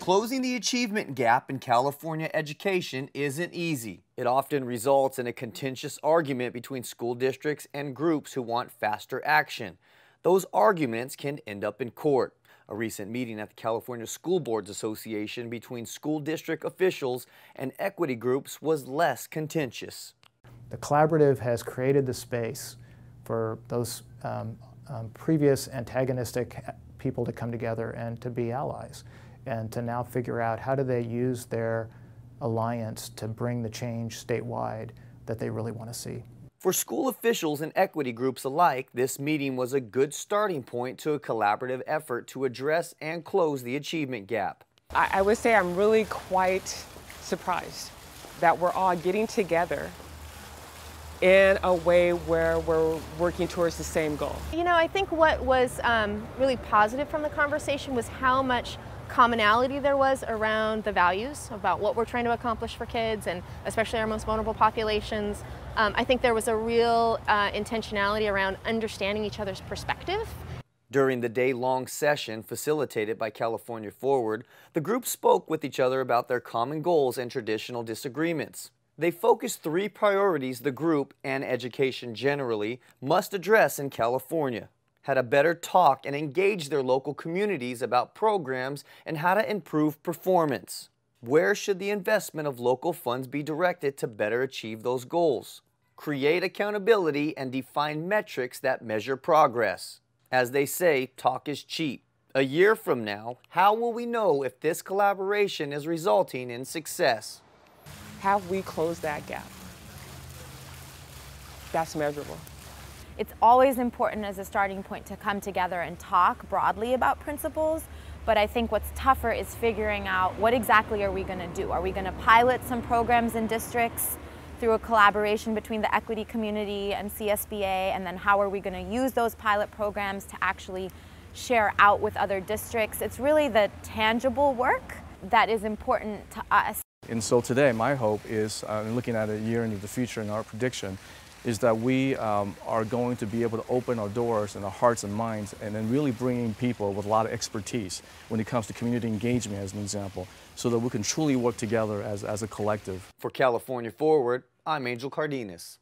Closing the achievement gap in California education isn't easy. It often results in a contentious argument between school districts and groups who want faster action. Those arguments can end up in court. A recent meeting at the California School Boards Association between school district officials and equity groups was less contentious. The collaborative has created the space for those previous antagonistic people to come together and to be allies, and to now figure out how do they use their alliance to bring the change statewide that they really want to see. For school officials and equity groups alike, this meeting was a good starting point to a collaborative effort to address and close the achievement gap. I would say I'm really quite surprised that we're all getting together in a way where we're working towards the same goal. You know, I think what was really positive from the conversation was how much commonality there was around the values about what we're trying to accomplish for kids, and especially our most vulnerable populations. I think there was a real intentionality around understanding each other's perspective. During the day-long session facilitated by California Forward, the group spoke with each other about their common goals and traditional disagreements. They focused 3 priorities the group, and education generally, must address in California. Had a better talk and engage their local communities about programs and how to improve performance. Where should the investment of local funds be directed to better achieve those goals? Create accountability and define metrics that measure progress. As they say, talk is cheap. A year from now, how will we know if this collaboration is resulting in success? Have we closed that gap? That's measurable. It's always important as a starting point to come together and talk broadly about principles, but I think what's tougher is figuring out what exactly are we going to do. Are we going to pilot some programs in districts through a collaboration between the equity community and CSBA, and then how are we going to use those pilot programs to actually share out with other districts? It's really the tangible work that is important to us. And so today, my hope is, looking at a year into the future and our prediction, is that we are going to be able to open our doors and our hearts and minds, and then really bringing people with a lot of expertise when it comes to community engagement, as an example, so that we can truly work together as a collective. For California Forward, I'm Angel Cardenas.